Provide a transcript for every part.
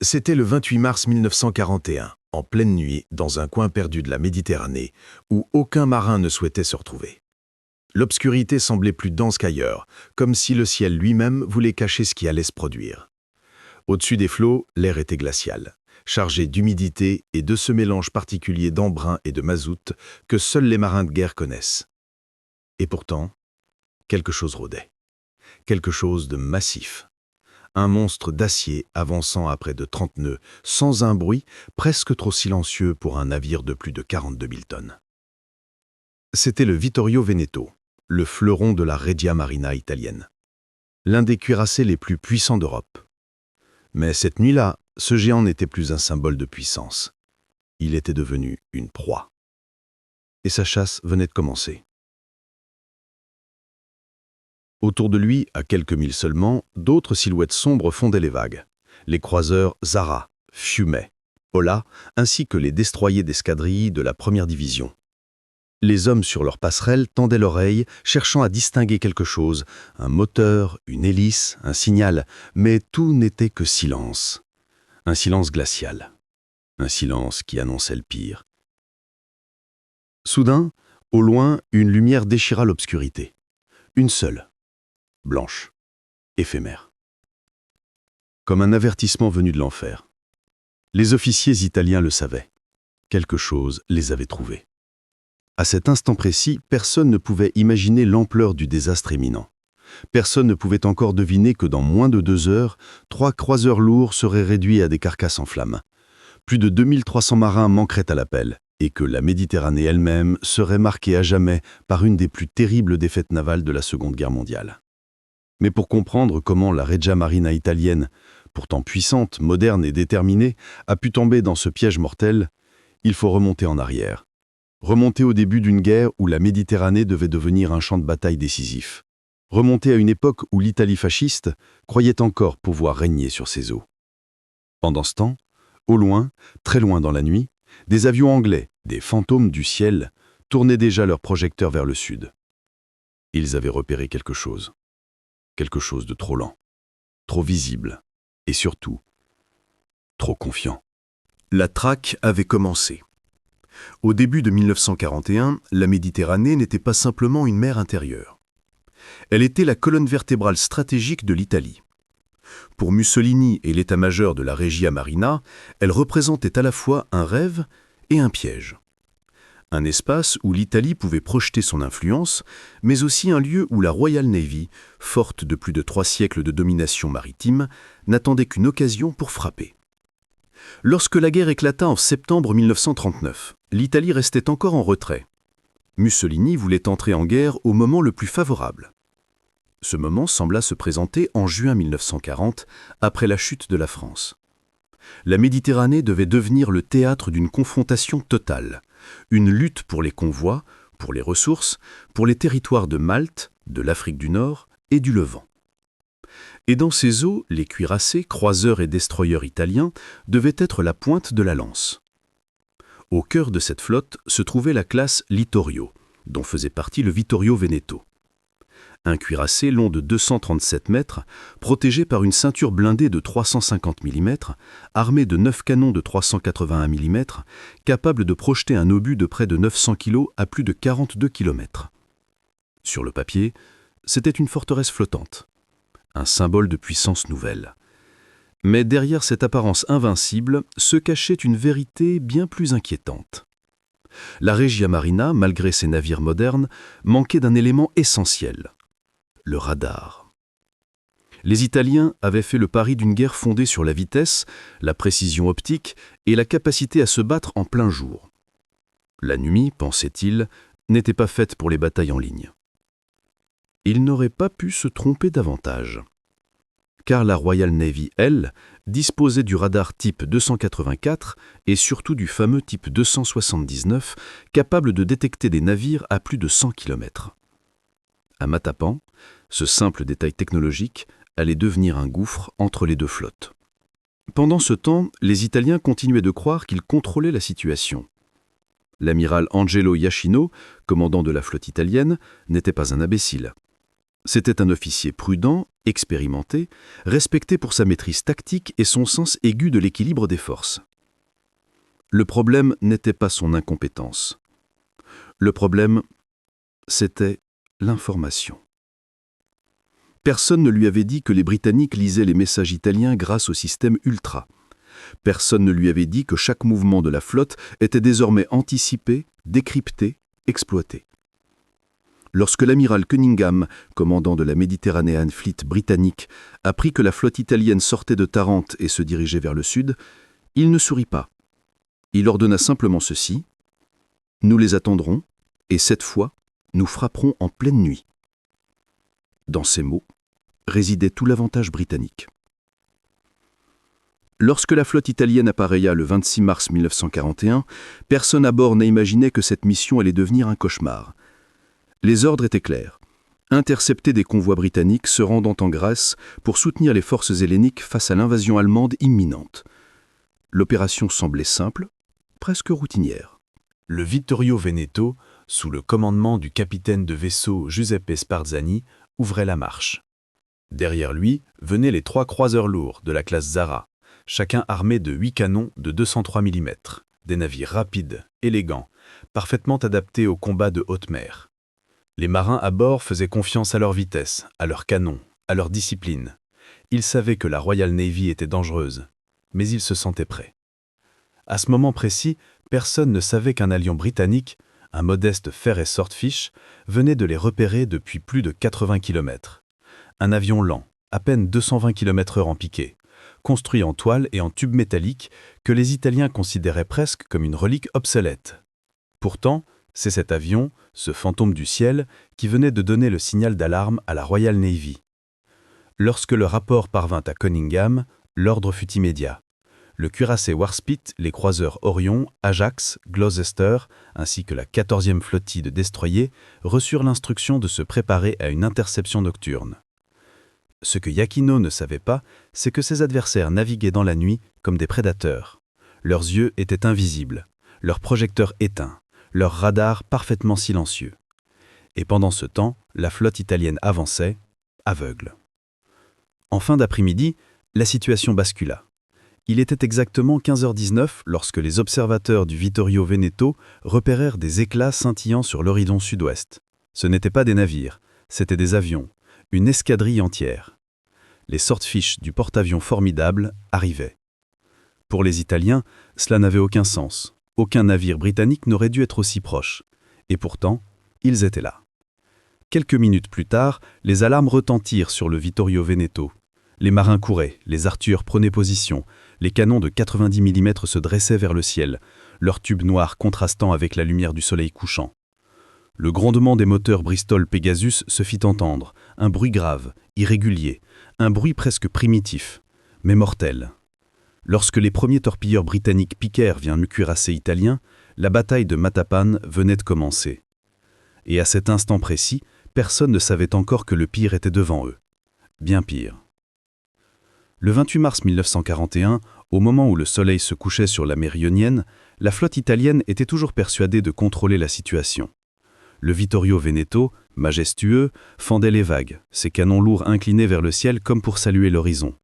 C'était le 28 mars 1941, en pleine nuit, dans un coin perdu de la Méditerranée, où aucun marin ne souhaitait se retrouver. L'obscurité semblait plus dense qu'ailleurs, comme si le ciel lui-même voulait cacher ce qui allait se produire. Au-dessus des flots, l'air était glacial, chargé d'humidité et de ce mélange particulier d'embrun et de mazout que seuls les marins de guerre connaissent. Et pourtant, quelque chose rôdait. Quelque chose de massif. Un monstre d'acier avançant à près de 30 nœuds, sans un bruit, presque trop silencieux pour un navire de plus de 42 000 tonnes. C'était le Vittorio Veneto, le fleuron de la Regia Marina italienne. L'un des cuirassés les plus puissants d'Europe. Mais cette nuit-là, ce géant n'était plus un symbole de puissance. Il était devenu une proie. Et sa chasse venait de commencer. Autour de lui, à quelques milles seulement, d'autres silhouettes sombres fondaient les vagues. Les croiseurs Zara, Fiume, Ola, ainsi que les destroyers d'escadrille de la première division. Les hommes sur leurs passerelles tendaient l'oreille, cherchant à distinguer quelque chose, un moteur, une hélice, un signal, mais tout n'était que silence. Un silence glacial. Un silence qui annonçait le pire. Soudain, au loin, une lumière déchira l'obscurité. Une seule. Blanche, éphémère. Comme un avertissement venu de l'enfer. Les officiers italiens le savaient. Quelque chose les avait trouvés. À cet instant précis, personne ne pouvait imaginer l'ampleur du désastre imminent. Personne ne pouvait encore deviner que dans moins de 2 heures, 3 croiseurs lourds seraient réduits à des carcasses en flammes. Plus de 2300 marins manqueraient à l'appel, et que la Méditerranée elle-même serait marquée à jamais par une des plus terribles défaites navales de la Seconde Guerre mondiale. Mais pour comprendre comment la Regia Marina italienne, pourtant puissante, moderne et déterminée, a pu tomber dans ce piège mortel, il faut remonter en arrière. Remonter au début d'une guerre où la Méditerranée devait devenir un champ de bataille décisif. Remonter à une époque où l'Italie fasciste croyait encore pouvoir régner sur ses eaux. Pendant ce temps, au loin, très loin dans la nuit, des avions anglais, des fantômes du ciel, tournaient déjà leurs projecteurs vers le sud. Ils avaient repéré quelque chose. Quelque chose de trop lent, trop visible, et surtout, trop confiant. La traque avait commencé. Au début de 1941, la Méditerranée n'était pas simplement une mer intérieure. Elle était la colonne vertébrale stratégique de l'Italie. Pour Mussolini et l'état-major de la Regia Marina, elle représentait à la fois un rêve et un piège. Un espace où l'Italie pouvait projeter son influence, mais aussi un lieu où la Royal Navy, forte de plus de 3 siècles de domination maritime, n'attendait qu'une occasion pour frapper. Lorsque la guerre éclata en septembre 1939, l'Italie restait encore en retrait. Mussolini voulait entrer en guerre au moment le plus favorable. Ce moment sembla se présenter en juin 1940, après la chute de la France. La Méditerranée devait devenir le théâtre d'une confrontation totale. Une lutte pour les convois, pour les ressources, pour les territoires de Malte, de l'Afrique du Nord et du Levant. Et dans ces eaux, les cuirassés, croiseurs et destroyers italiens devaient être la pointe de la lance. Au cœur de cette flotte se trouvait la classe Littorio, dont faisait partie le Vittorio Veneto. Un cuirassé long de 237 mètres, protégé par une ceinture blindée de 350 mm, armé de 9 canons de 381 mm, capable de projeter un obus de près de 900 kg à plus de 42 km. Sur le papier, c'était une forteresse flottante, un symbole de puissance nouvelle. Mais derrière cette apparence invincible se cachait une vérité bien plus inquiétante. La Regia Marina, malgré ses navires modernes, manquait d'un élément essentiel. Le radar. Les Italiens avaient fait le pari d'une guerre fondée sur la vitesse, la précision optique et la capacité à se battre en plein jour. La nuit, pensait-il, n'était pas faite pour les batailles en ligne. Ils n'auraient pas pu se tromper davantage. Car la Royal Navy, elle, disposait du radar type 284 et surtout du fameux type 279, capable de détecter des navires à plus de 100 km. À Matapan, ce simple détail technologique allait devenir un gouffre entre les deux flottes. Pendant ce temps, les Italiens continuaient de croire qu'ils contrôlaient la situation. L'amiral Angelo Iachino, commandant de la flotte italienne, n'était pas un imbécile. C'était un officier prudent, expérimenté, respecté pour sa maîtrise tactique et son sens aigu de l'équilibre des forces. Le problème n'était pas son incompétence. Le problème, c'était l'information. Personne ne lui avait dit que les Britanniques lisaient les messages italiens grâce au système Ultra. Personne ne lui avait dit que chaque mouvement de la flotte était désormais anticipé, décrypté, exploité. Lorsque l'amiral Cunningham, commandant de la Mediterranean Fleet britannique, apprit que la flotte italienne sortait de Tarente et se dirigeait vers le sud, il ne sourit pas. Il ordonna simplement ceci: « Nous les attendrons, et cette fois, nous frapperons en pleine nuit. » Dans ces mots résidait tout l'avantage britannique. Lorsque la flotte italienne appareilla le 26 mars 1941, personne à bord n'imaginait que cette mission allait devenir un cauchemar. Les ordres étaient clairs: intercepter des convois britanniques se rendant en Grèce pour soutenir les forces helléniques face à l'invasion allemande imminente. L'opération semblait simple, presque routinière. Le Vittorio Veneto, sous le commandement du capitaine de vaisseau Giuseppe Sparzani, ouvrait la marche. Derrière lui venaient les 3 croiseurs lourds de la classe Zara, chacun armé de 8 canons de 203 mm, des navires rapides, élégants, parfaitement adaptés aux combats de haute mer. Les marins à bord faisaient confiance à leur vitesse, à leurs canons, à leur discipline. Ils savaient que la Royal Navy était dangereuse, mais ils se sentaient prêts. À ce moment précis, personne ne savait qu'un alliant britannique, un modeste Fairey Swordfish, venait de les repérer depuis plus de 80 km. Un avion lent, à peine 220 km/h en piqué, construit en toile et en tube métallique que les Italiens considéraient presque comme une relique obsolète. Pourtant, c'est cet avion, ce fantôme du ciel, qui venait de donner le signal d'alarme à la Royal Navy. Lorsque le rapport parvint à Cunningham, l'ordre fut immédiat. Le cuirassé Warspite, les croiseurs Orion, Ajax, Gloucester, ainsi que la 14e flottille de destroyers reçurent l'instruction de se préparer à une interception nocturne. Ce que Iachino ne savait pas, c'est que ses adversaires naviguaient dans la nuit comme des prédateurs. Leurs yeux étaient invisibles, leurs projecteurs éteints, leurs radars parfaitement silencieux. Et pendant ce temps, la flotte italienne avançait, aveugle. En fin d'après-midi, la situation bascula. Il était exactement 15h19 lorsque les observateurs du Vittorio Veneto repérèrent des éclats scintillant sur l'horizon sud-ouest. Ce n'étaient pas des navires, c'étaient des avions, une escadrille entière. Les Swordfish du porte-avions formidable arrivaient. Pour les Italiens, cela n'avait aucun sens. Aucun navire britannique n'aurait dû être aussi proche. Et pourtant, ils étaient là. Quelques minutes plus tard, les alarmes retentirent sur le Vittorio Veneto. Les marins couraient, les artilleurs prenaient position, les canons de 90 mm se dressaient vers le ciel, leurs tubes noirs contrastant avec la lumière du soleil couchant. Le grondement des moteurs Bristol Pegasus se fit entendre, un bruit grave, irrégulier, un bruit presque primitif, mais mortel. Lorsque les premiers torpilleurs britanniques piquèrent vers le cuirassé italien, la bataille de Matapan venait de commencer. Et à cet instant précis, personne ne savait encore que le pire était devant eux. Bien pire. Le 28 mars 1941, au moment où le soleil se couchait sur la mer Ionienne, la flotte italienne était toujours persuadée de contrôler la situation. Le Vittorio Veneto, majestueux, fendait les vagues, ses canons lourds inclinés vers le ciel comme pour saluer l'horizon.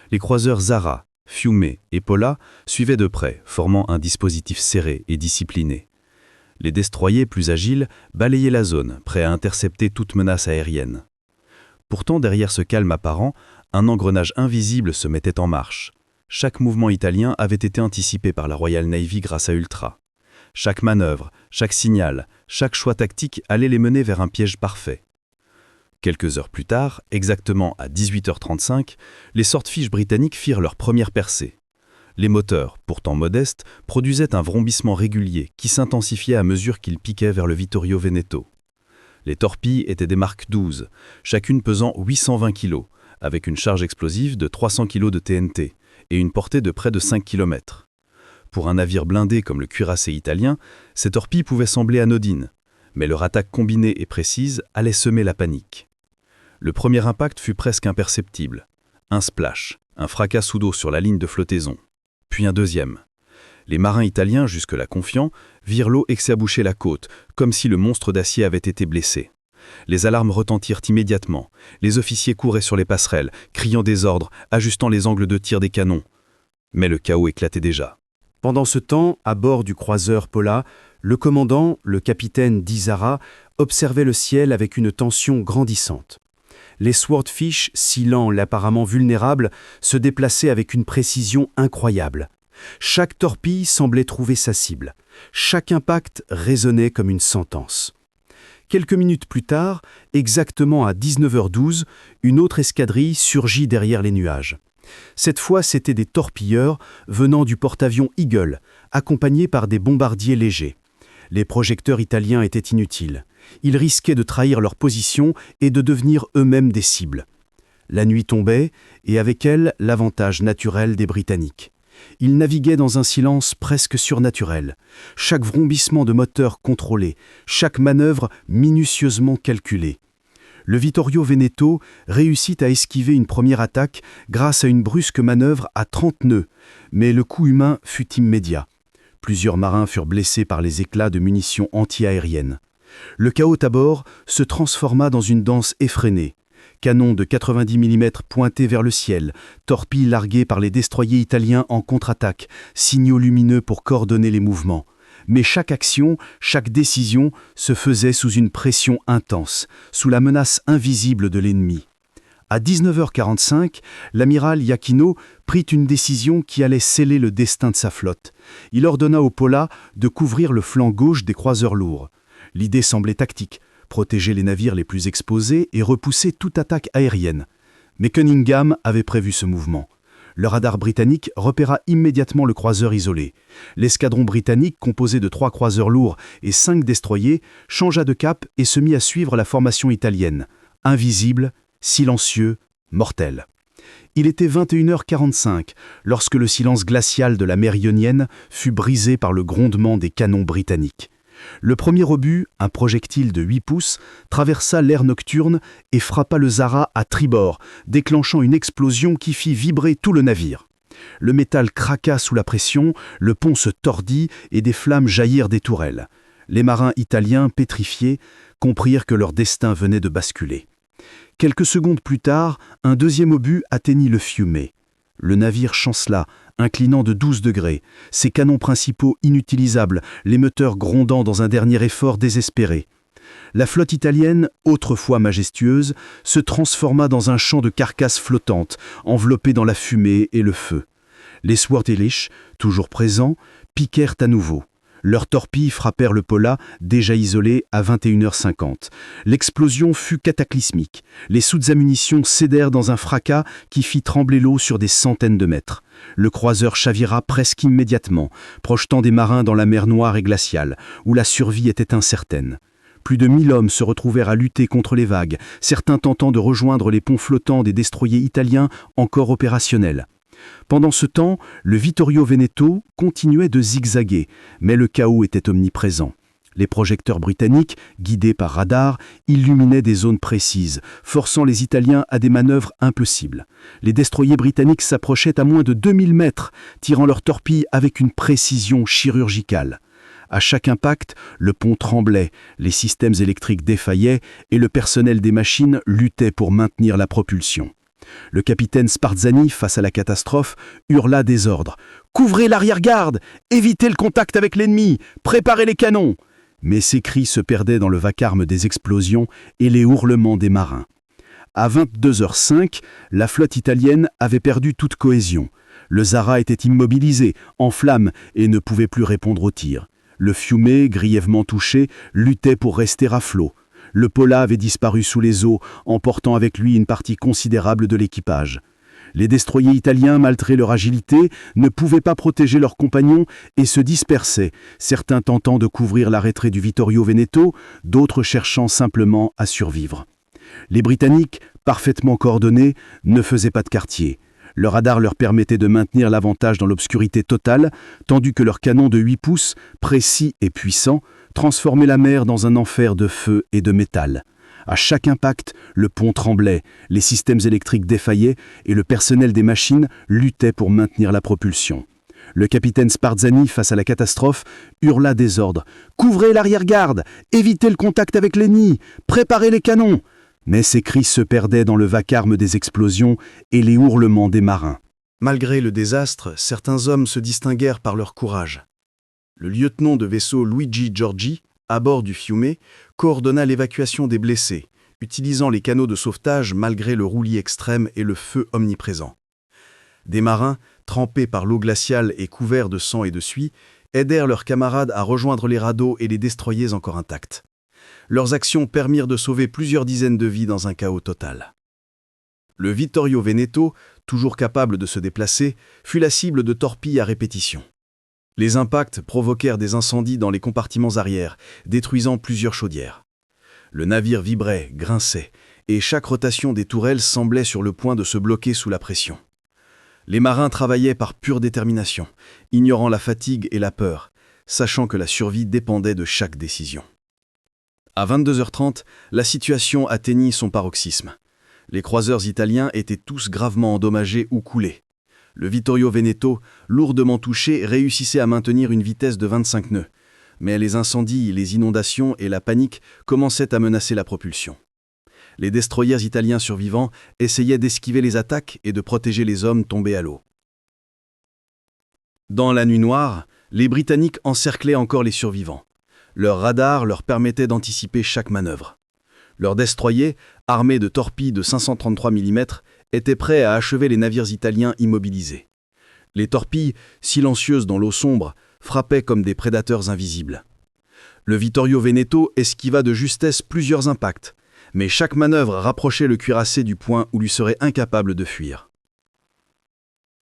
Les croiseurs Zara, Fiume et Pola suivaient de près, formant un dispositif serré et discipliné. Les destroyers plus agiles balayaient la zone, prêts à intercepter toute menace aérienne. Pourtant, derrière ce calme apparent, un engrenage invisible se mettait en marche. Chaque mouvement italien avait été anticipé par la Royal Navy grâce à Ultra. Chaque manœuvre, chaque signal, chaque choix tactique allait les mener vers un piège parfait. Quelques heures plus tard, exactement à 18h35, les Swordfish britanniques firent leur première percée. Les moteurs, pourtant modestes, produisaient un vrombissement régulier qui s'intensifiait à mesure qu'ils piquaient vers le Vittorio Veneto. Les torpilles étaient des Mark 12, chacune pesant 820 kg, avec une charge explosive de 300 kg de TNT et une portée de près de 5 km. Pour un navire blindé comme le cuirassé italien, ces torpilles pouvaient sembler anodines, mais leur attaque combinée et précise allait semer la panique. Le premier impact fut presque imperceptible. Un splash, un fracas sous d'eau sur la ligne de flottaison. Puis un deuxième. Les marins italiens, jusque-là confiants, virent l'eau éclaboucher la côte, comme si le monstre d'acier avait été blessé. Les alarmes retentirent immédiatement. Les officiers couraient sur les passerelles, criant des ordres, ajustant les angles de tir des canons. Mais le chaos éclatait déjà. Pendant ce temps, à bord du croiseur Paula, le commandant, le capitaine d'Izara, observait le ciel avec une tension grandissante. Les Swordfish, si lents et apparemment vulnérables, se déplaçaient avec une précision incroyable. Chaque torpille semblait trouver sa cible. Chaque impact résonnait comme une sentence. Quelques minutes plus tard, exactement à 19h12, une autre escadrille surgit derrière les nuages. Cette fois, c'étaient des torpilleurs venant du porte-avions Eagle, accompagnés par des bombardiers légers. Les projecteurs italiens étaient inutiles. Ils risquaient de trahir leur position et de devenir eux-mêmes des cibles. La nuit tombait, et avec elle, l'avantage naturel des Britanniques. Ils naviguaient dans un silence presque surnaturel. Chaque vrombissement de moteur contrôlé, chaque manœuvre minutieusement calculée. Le Vittorio Veneto réussit à esquiver une première attaque grâce à une brusque manœuvre à 30 nœuds, mais le coup humain fut immédiat. Plusieurs marins furent blessés par les éclats de munitions anti-aériennes. Le chaos à bord se transforma dans une danse effrénée. Canons de 90 mm pointés vers le ciel, torpilles larguées par les destroyers italiens en contre-attaque, signaux lumineux pour coordonner les mouvements. Mais chaque action, chaque décision se faisait sous une pression intense, sous la menace invisible de l'ennemi. À 19h45, l'amiral Iachino prit une décision qui allait sceller le destin de sa flotte. Il ordonna au Paula de couvrir le flanc gauche des croiseurs lourds. L'idée semblait tactique, protéger les navires les plus exposés et repousser toute attaque aérienne. Mais Cunningham avait prévu ce mouvement. Le radar britannique repéra immédiatement le croiseur isolé. L'escadron britannique, composé de 3 croiseurs lourds et 5 destroyers, changea de cap et se mit à suivre la formation italienne. Invisible, silencieux, mortel. Il était 21h45 lorsque le silence glacial de la mer Ionienne fut brisé par le grondement des canons britanniques. Le premier obus, un projectile de 8 pouces, traversa l'air nocturne et frappa le Zara à tribord, déclenchant une explosion qui fit vibrer tout le navire. Le métal craqua sous la pression, le pont se tordit et des flammes jaillirent des tourelles. Les marins italiens, pétrifiés, comprirent que leur destin venait de basculer. Quelques secondes plus tard, un deuxième obus atteignit le Fiume. Le navire chancela, inclinant de 12 degrés, ses canons principaux inutilisables, les moteurs grondant dans un dernier effort désespéré. La flotte italienne, autrefois majestueuse, se transforma dans un champ de carcasses flottantes, enveloppées dans la fumée et le feu. Les Swordfish, toujours présents, piquèrent à nouveau. Leurs torpilles frappèrent le Paula, déjà isolé, à 21h50. L'explosion fut cataclysmique. Les soutes à munitions cédèrent dans un fracas qui fit trembler l'eau sur des centaines de mètres. Le croiseur chavira presque immédiatement, projetant des marins dans la mer Noire et glaciale, où la survie était incertaine. Plus de 1000 hommes se retrouvèrent à lutter contre les vagues, certains tentant de rejoindre les ponts flottants des destroyers italiens encore opérationnels. Pendant ce temps, le Vittorio Veneto continuait de zigzaguer, mais le chaos était omniprésent. Les projecteurs britanniques, guidés par radar, illuminaient des zones précises, forçant les Italiens à des manœuvres impossibles. Les destroyers britanniques s'approchaient à moins de 2000 mètres, tirant leurs torpilles avec une précision chirurgicale. À chaque impact, le pont tremblait, les systèmes électriques défaillaient et le personnel des machines luttait pour maintenir la propulsion. Le capitaine Spartzani, face à la catastrophe, hurla des ordres. « Couvrez l'arrière-garde! Évitez le contact avec l'ennemi! Préparez les canons !» Mais ces cris se perdaient dans le vacarme des explosions et les hurlements des marins. À 22h05, la flotte italienne avait perdu toute cohésion. Le Zara était immobilisé, en flammes, et ne pouvait plus répondre aux tirs. Le Fiume, grièvement touché, luttait pour rester à flot. Le Paula avait disparu sous les eaux, emportant avec lui une partie considérable de l'équipage. Les destroyers italiens, malgré leur agilité, ne pouvaient pas protéger leurs compagnons et se dispersaient, certains tentant de couvrir l'arrêté du Vittorio Veneto, d'autres cherchant simplement à survivre. Les Britanniques, parfaitement coordonnés, ne faisaient pas de quartier. Le radar leur permettait de maintenir l'avantage dans l'obscurité totale, tandis que leurs canons de 8 pouces, précis et puissants, transformaient la mer dans un enfer de feu et de métal. À chaque impact, le pont tremblait, les systèmes électriques défaillaient et le personnel des machines luttait pour maintenir la propulsion. Le capitaine Spartzani, face à la catastrophe, hurla des ordres. « Couvrez l'arrière-garde! Évitez le contact avec l'ennemi! Préparez les canons !» Mais ces cris se perdaient dans le vacarme des explosions et les hurlements des marins. Malgré le désastre, certains hommes se distinguèrent par leur courage. Le lieutenant de vaisseau Luigi Giorgi, à bord du Fiume, coordonna l'évacuation des blessés, utilisant les canaux de sauvetage malgré le roulis extrême et le feu omniprésent. Des marins, trempés par l'eau glaciale et couverts de sang et de suie, aidèrent leurs camarades à rejoindre les radeaux et les destroyers encore intacts. Leurs actions permirent de sauver plusieurs dizaines de vies dans un chaos total. Le Vittorio Veneto, toujours capable de se déplacer, fut la cible de torpilles à répétition. Les impacts provoquèrent des incendies dans les compartiments arrière, détruisant plusieurs chaudières. Le navire vibrait, grinçait, et chaque rotation des tourelles semblait sur le point de se bloquer sous la pression. Les marins travaillaient par pure détermination, ignorant la fatigue et la peur, sachant que la survie dépendait de chaque décision. À 22h30, la situation atteignit son paroxysme. Les croiseurs italiens étaient tous gravement endommagés ou coulés. Le Vittorio Veneto, lourdement touché, réussissait à maintenir une vitesse de 25 nœuds. Mais les incendies, les inondations et la panique commençaient à menacer la propulsion. Les destroyers italiens survivants essayaient d'esquiver les attaques et de protéger les hommes tombés à l'eau. Dans la nuit noire, les Britanniques encerclaient encore les survivants. Leurs radars leur permettaient d'anticiper chaque manœuvre. Leurs destroyers, armés de torpilles de 533 mm, étaient prêts à achever les navires italiens immobilisés. Les torpilles, silencieuses dans l'eau sombre, frappaient comme des prédateurs invisibles. Le Vittorio Veneto esquiva de justesse plusieurs impacts, mais chaque manœuvre rapprochait le cuirassé du point où lui serait incapable de fuir.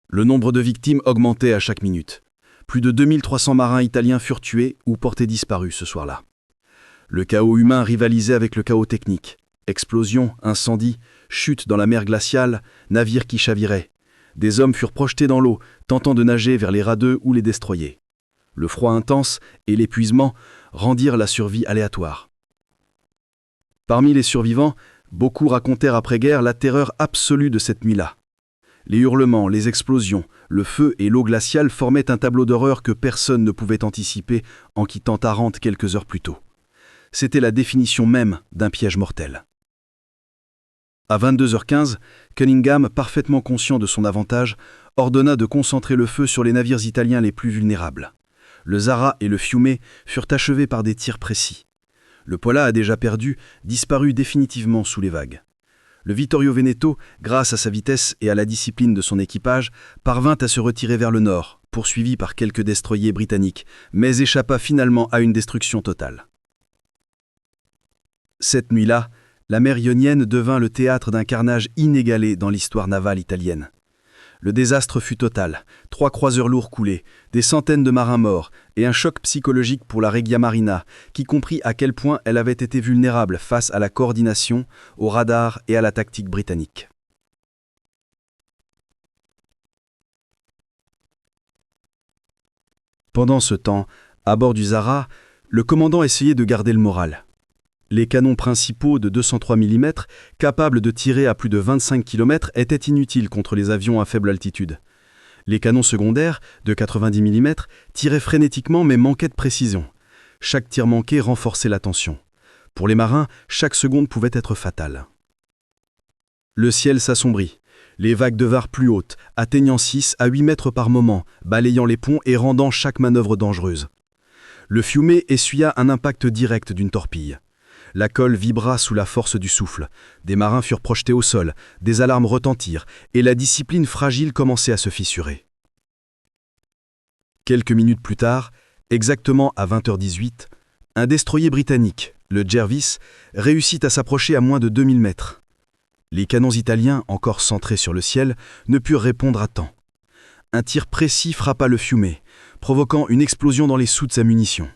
Le nombre de victimes augmentait à chaque minute. Plus de 2300 marins italiens furent tués ou portés disparus ce soir-là. Le chaos humain rivalisait avec le chaos technique. Explosions, incendies, chutes dans la mer glaciale, navires qui chaviraient. Des hommes furent projetés dans l'eau, tentant de nager vers les radeux ou les destroyers. Le froid intense et l'épuisement rendirent la survie aléatoire. Parmi les survivants, beaucoup racontèrent après-guerre la terreur absolue de cette nuit-là. Les hurlements, les explosions, le feu et l'eau glaciale formaient un tableau d'horreur que personne ne pouvait anticiper en quittant Tarente quelques heures plus tôt. C'était la définition même d'un piège mortel. À 22h15, Cunningham, parfaitement conscient de son avantage, ordonna de concentrer le feu sur les navires italiens les plus vulnérables. Le Zara et le Fiume furent achevés par des tirs précis. Le Pola a déjà perdu, disparu définitivement sous les vagues. Le Vittorio Veneto, grâce à sa vitesse et à la discipline de son équipage, parvint à se retirer vers le nord, poursuivi par quelques destroyers britanniques, mais échappa finalement à une destruction totale. Cette nuit-là, la mer Ionienne devint le théâtre d'un carnage inégalé dans l'histoire navale italienne. Le désastre fut total, 3 croiseurs lourds coulés, des centaines de marins morts et un choc psychologique pour la Regia Marina, qui comprit à quel point elle avait été vulnérable face à la coordination, aux radars et à la tactique britannique. Pendant ce temps, à bord du Zara, le commandant essayait de garder le moral. Les canons principaux de 203 mm, capables de tirer à plus de 25 km, étaient inutiles contre les avions à faible altitude. Les canons secondaires, de 90 mm, tiraient frénétiquement mais manquaient de précision. Chaque tir manqué renforçait la tension. Pour les marins, chaque seconde pouvait être fatale. Le ciel s'assombrit. Les vagues devinrent plus hautes, atteignant 6 à 8 mètres par moment, balayant les ponts et rendant chaque manœuvre dangereuse. Le Fiume essuya un impact direct d'une torpille. La colle vibra sous la force du souffle. Des marins furent projetés au sol, des alarmes retentirent, et la discipline fragile commençait à se fissurer. Quelques minutes plus tard, exactement à 20h18, un destroyer britannique, le Jervis, réussit à s'approcher à moins de 2000 mètres. Les canons italiens, encore centrés sur le ciel, ne purent répondre à temps. Un tir précis frappa le Fiume, provoquant une explosion dans les sous de sa munition.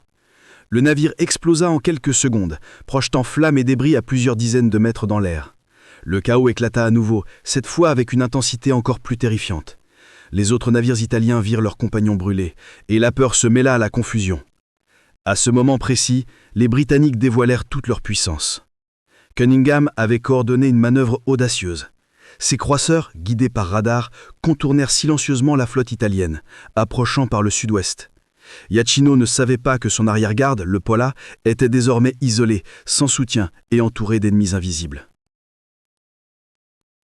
Le navire explosa en quelques secondes, projetant flammes et débris à plusieurs dizaines de mètres dans l'air. Le chaos éclata à nouveau, cette fois avec une intensité encore plus terrifiante. Les autres navires italiens virent leurs compagnons brûlés, et la peur se mêla à la confusion. À ce moment précis, les Britanniques dévoilèrent toute leur puissance. Cunningham avait coordonné une manœuvre audacieuse. Ces croiseurs, guidés par radar, contournèrent silencieusement la flotte italienne, approchant par le sud-ouest. Iachino ne savait pas que son arrière-garde, le Pola, était désormais isolé, sans soutien et entouré d'ennemis invisibles.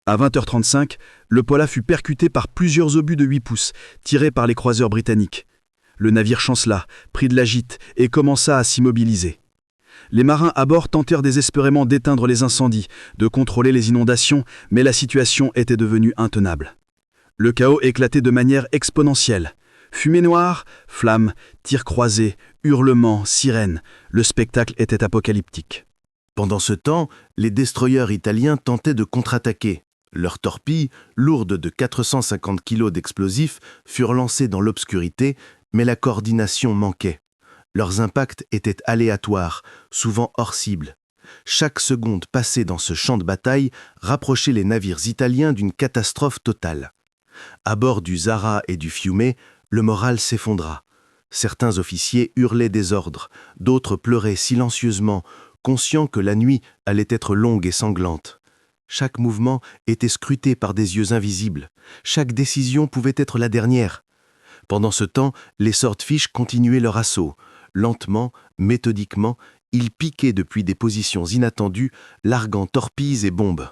À 20h35, le Pola fut percuté par plusieurs obus de 8 pouces, tirés par les croiseurs britanniques. Le navire chancela, prit de la gîte et commença à s'immobiliser. Les marins à bord tentèrent désespérément d'éteindre les incendies, de contrôler les inondations, mais la situation était devenue intenable. Le chaos éclatait de manière exponentielle. Fumée noire, flammes, tirs croisés, hurlements, sirènes, le spectacle était apocalyptique. Pendant ce temps, les destroyers italiens tentaient de contre-attaquer. Leurs torpilles, lourdes de 450 kg d'explosifs, furent lancées dans l'obscurité, mais la coordination manquait. Leurs impacts étaient aléatoires, souvent hors cible. Chaque seconde passée dans ce champ de bataille rapprochait les navires italiens d'une catastrophe totale. À bord du Zara et du Fiume, le moral s'effondra. Certains officiers hurlaient des ordres, d'autres pleuraient silencieusement, conscients que la nuit allait être longue et sanglante. Chaque mouvement était scruté par des yeux invisibles. Chaque décision pouvait être la dernière. Pendant ce temps, les Swordfish continuaient leur assaut. Lentement, méthodiquement, ils piquaient depuis des positions inattendues, larguant torpilles et bombes.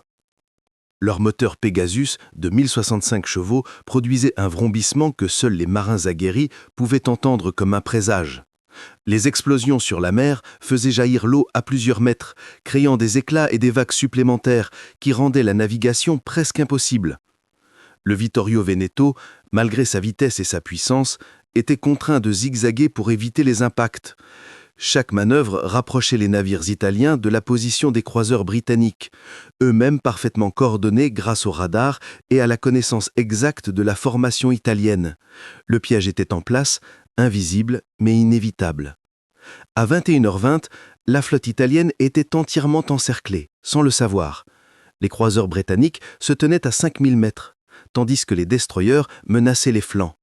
Leur moteur Pegasus, de 1065 chevaux, produisait un vrombissement que seuls les marins aguerris pouvaient entendre comme un présage. Les explosions sur la mer faisaient jaillir l'eau à plusieurs mètres, créant des éclats et des vagues supplémentaires qui rendaient la navigation presque impossible. Le Vittorio Veneto, malgré sa vitesse et sa puissance, était contraint de zigzaguer pour éviter les impacts. Chaque manœuvre rapprochait les navires italiens de la position des croiseurs britanniques, eux-mêmes parfaitement coordonnés grâce au radar et à la connaissance exacte de la formation italienne. Le piège était en place, invisible mais inévitable. À 21h20, la flotte italienne était entièrement encerclée, sans le savoir. Les croiseurs britanniques se tenaient à 5000 mètres, tandis que les destroyers menaçaient les flancs.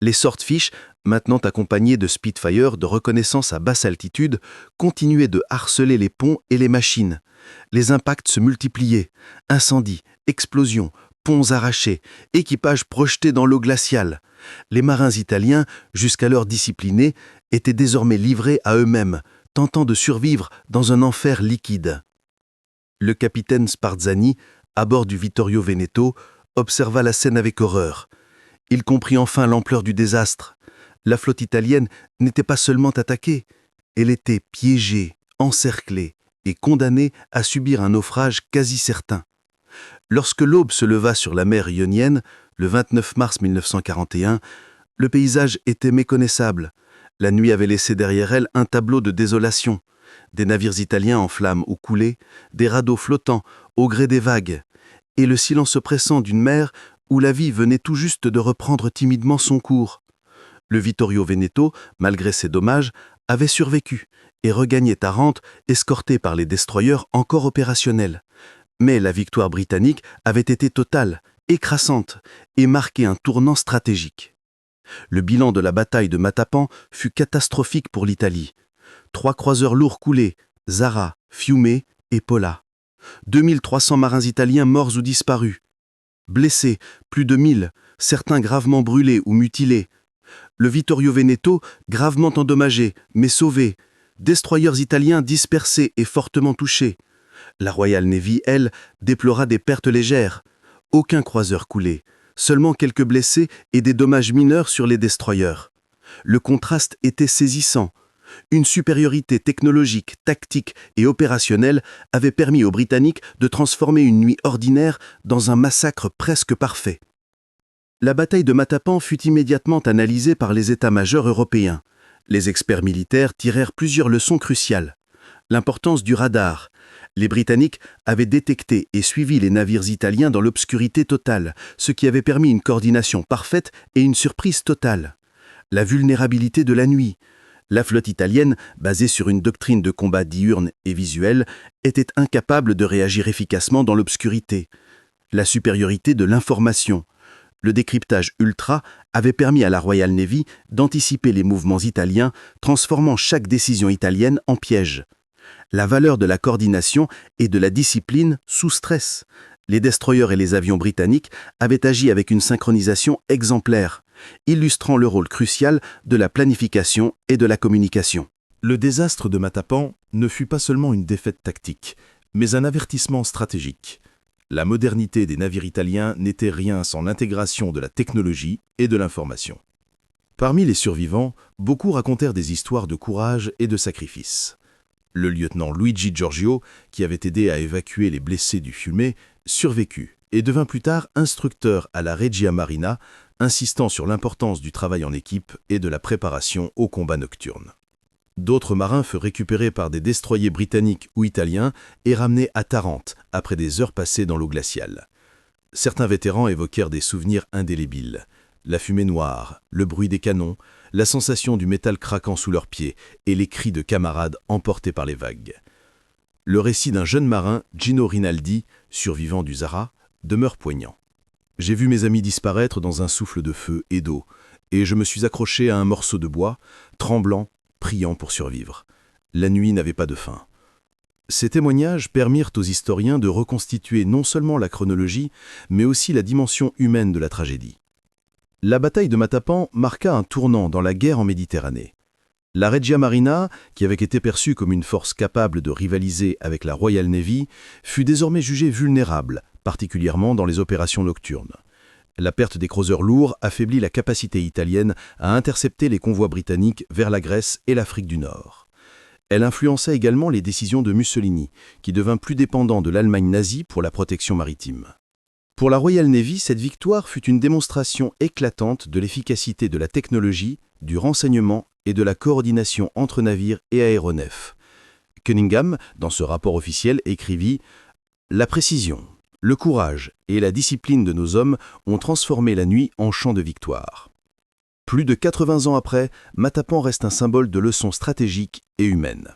Les Swordfish, maintenant accompagnés de Spitfire de reconnaissance à basse altitude, continuaient de harceler les ponts et les machines. Les impacts se multipliaient. Incendies, explosions, ponts arrachés, équipages projetés dans l'eau glaciale. Les marins italiens, jusqu'alors disciplinés, étaient désormais livrés à eux-mêmes, tentant de survivre dans un enfer liquide. Le capitaine Sparzani, à bord du Vittorio Veneto, observa la scène avec horreur. Il comprit enfin l'ampleur du désastre. La flotte italienne n'était pas seulement attaquée, elle était piégée, encerclée et condamnée à subir un naufrage quasi certain. Lorsque l'aube se leva sur la mer Ionienne, le 29 mars 1941, le paysage était méconnaissable. La nuit avait laissé derrière elle un tableau de désolation. Des navires italiens en flammes ou coulés, des radeaux flottants au gré des vagues, et le silence oppressant d'une mer où la vie venait tout juste de reprendre timidement son cours. Le Vittorio Veneto, malgré ses dommages, avait survécu et regagnait Tarente, escorté par les destroyers encore opérationnels. Mais la victoire britannique avait été totale, écrasante et marquait un tournant stratégique. Le bilan de la bataille de Matapan fut catastrophique pour l'Italie. 3 croiseurs lourds coulés, Zara, Fiume et Pola. 2300 marins italiens morts ou disparus. Blessés, plus de 1000, certains gravement brûlés ou mutilés. Le Vittorio Veneto, gravement endommagé, mais sauvé. Destroyers italiens dispersés et fortement touchés. La Royal Navy, elle, déplora des pertes légères. Aucun croiseur coulé, seulement quelques blessés et des dommages mineurs sur les destroyers. Le contraste était saisissant. Une supériorité technologique, tactique et opérationnelle avait permis aux Britanniques de transformer une nuit ordinaire dans un massacre presque parfait. La bataille de Matapan fut immédiatement analysée par les états-majors européens. Les experts militaires tirèrent plusieurs leçons cruciales. L'importance du radar. Les Britanniques avaient détecté et suivi les navires italiens dans l'obscurité totale, ce qui avait permis une coordination parfaite et une surprise totale. La vulnérabilité de la nuit. La flotte italienne, basée sur une doctrine de combat diurne et visuel, était incapable de réagir efficacement dans l'obscurité. La supériorité de l'information. Le décryptage ultra avait permis à la Royal Navy d'anticiper les mouvements italiens, transformant chaque décision italienne en piège. La valeur de la coordination et de la discipline sous stress. Les destroyers et les avions britanniques avaient agi avec une synchronisation exemplaire, illustrant le rôle crucial de la planification et de la communication. Le désastre de Matapan ne fut pas seulement une défaite tactique, mais un avertissement stratégique. La modernité des navires italiens n'était rien sans l'intégration de la technologie et de l'information. Parmi les survivants, beaucoup racontèrent des histoires de courage et de sacrifice. Le lieutenant Luigi Giorgio, qui avait aidé à évacuer les blessés du Fiume, survécut et devint plus tard instructeur à la Regia Marina, insistant sur l'importance du travail en équipe et de la préparation aux combats nocturnes. D'autres marins furent récupérés par des destroyers britanniques ou italiens et ramenés à Tarente après des heures passées dans l'eau glaciale. Certains vétérans évoquèrent des souvenirs indélébiles. La fumée noire, le bruit des canons, la sensation du métal craquant sous leurs pieds et les cris de camarades emportés par les vagues. Le récit d'un jeune marin, Gino Rinaldi, survivant du Zara, demeure poignant. « J'ai vu mes amis disparaître dans un souffle de feu et d'eau, et je me suis accroché à un morceau de bois, tremblant, priant pour survivre. La nuit n'avait pas de fin. » Ces témoignages permirent aux historiens de reconstituer non seulement la chronologie, mais aussi la dimension humaine de la tragédie. La bataille de Matapan marqua un tournant dans la guerre en Méditerranée. La Regia Marina, qui avait été perçue comme une force capable de rivaliser avec la Royal Navy, fut désormais jugée vulnérable, particulièrement dans les opérations nocturnes. La perte des creuseurs lourds affaiblit la capacité italienne à intercepter les convois britanniques vers la Grèce et l'Afrique du Nord. Elle influença également les décisions de Mussolini, qui devint plus dépendant de l'Allemagne nazie pour la protection maritime. Pour la Royal Navy, cette victoire fut une démonstration éclatante de l'efficacité de la technologie, du renseignement et de la coordination entre navires et aéronefs. Cunningham, dans ce rapport officiel, écrivit « La précision, le courage et la discipline de nos hommes ont transformé la nuit en champ de victoire. » Plus de 80 ans après, Matapan reste un symbole de leçons stratégiques et humaines.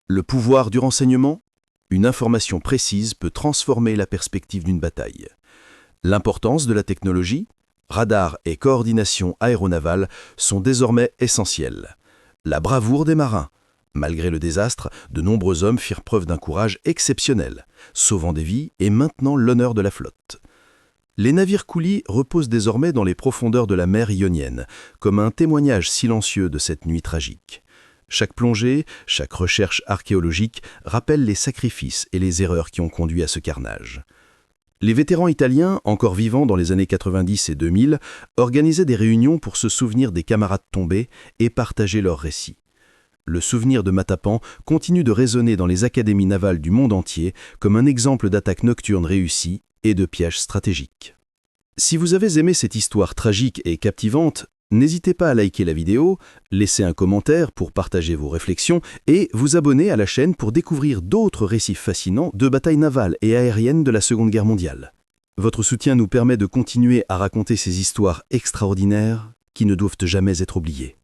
Le pouvoir du renseignement, une information précise peut transformer la perspective d'une bataille. L'importance de la technologie, radar et coordination aéronavale sont désormais essentielles. La bravoure des marins. Malgré le désastre, de nombreux hommes firent preuve d'un courage exceptionnel, sauvant des vies et maintenant l'honneur de la flotte. Les navires coulis reposent désormais dans les profondeurs de la mer Ionienne, comme un témoignage silencieux de cette nuit tragique. Chaque plongée, chaque recherche archéologique rappelle les sacrifices et les erreurs qui ont conduit à ce carnage. Les vétérans italiens, encore vivants dans les années 90 et 2000, organisaient des réunions pour se souvenir des camarades tombés et partager leurs récits. Le souvenir de Matapan continue de résonner dans les académies navales du monde entier comme un exemple d'attaque nocturne réussie et de piège stratégique. Si vous avez aimé cette histoire tragique et captivante, n'hésitez pas à liker la vidéo, laisser un commentaire pour partager vos réflexions et vous abonner à la chaîne pour découvrir d'autres récits fascinants de batailles navales et aériennes de la Seconde Guerre mondiale. Votre soutien nous permet de continuer à raconter ces histoires extraordinaires qui ne doivent jamais être oubliées.